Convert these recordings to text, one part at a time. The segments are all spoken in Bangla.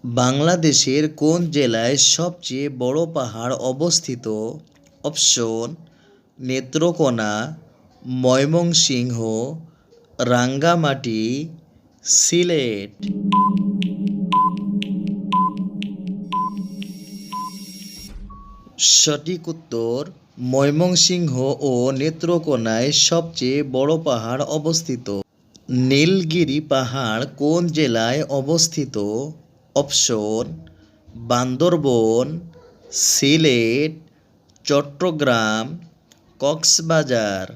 বাংলাদেশের কোন জেলায় সবচেয়ে বড় পাহাড় অবস্থিত? অপশন: নেত্রকোনা, ময়মনসিংহ, রাঙ্গামাটি, সিলেট। সঠিক উত্তর ময়মনসিংহ ও নেত্রকোনায় সবচেয়ে বড় পাহাড় অবস্থিত। নীলগিরি পাহাড় কোন জেলায় অবস্থিত? অপশন: বান্দরবন, সিলেট, চট্টগ্রাম, কক্সবাজার।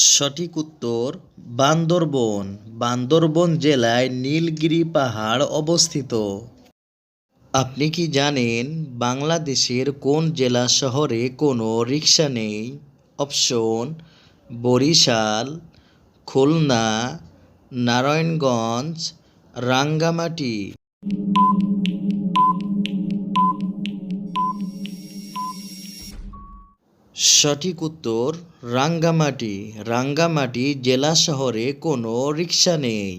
সঠিক উত্তর বান্দরবন। বান্দরবন জেলায় নীলগিরি পাহাড় অবস্থিত। আপনি কি জানেন বাংলাদেশের কোন জেলা শহরে কোনো রিকশা নেই? অপশন: বরিশাল, খুলনা, নারায়ণগঞ্জ, রাঙ্গামাটি। সঠিক উত্তর রাঙ্গামাটি। রাঙ্গামাটি জেলা শহরে কোনো রিকশা নেই।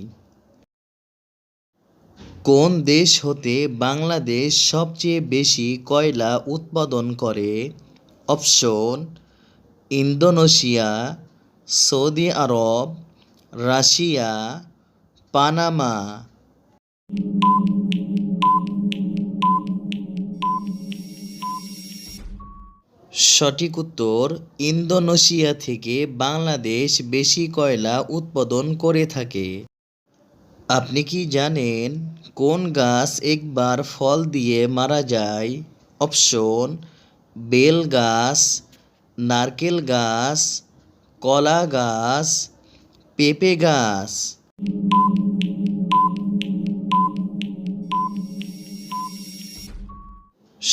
কোন দেশ হতে বাংলাদেশ সবচেয়ে বেশি কয়লা উৎপাদন করে? অপশন: ইন্দোনেশিয়া, সৌদি আরব, রাশিয়া, পানামা। সঠিক উত্তর ইন্দোনেশিয়া থেকে বাংলাদেশ বেশি কয়লা উৎপাদন করে থাকে। আপনি কি জানেন কোন গাছ একবার ফল দিয়ে মারা যায়? অপশন: বেল গাছ, নারকেল গাছ, কলা গাছ, পেঁপে গাছ।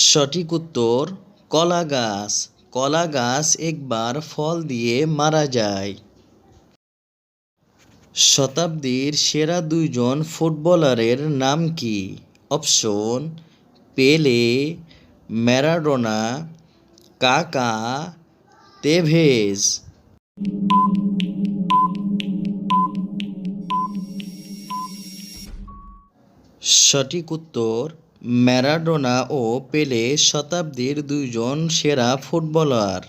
সঠিক উত্তর কলা গাছ। কলা গাছ একবার ফল দিয়ে মারা যায়। শতাব্দীর সেরা দুইজন ফুটবলারের নাম কি? অপশন: পেলে, ম্যারাডোনা, কাকা, তেভেজ। সঠিক উত্তর ম্যারাডোনা ও পেলে শতাব্দীর দুইজন সেরা ফুটবলার।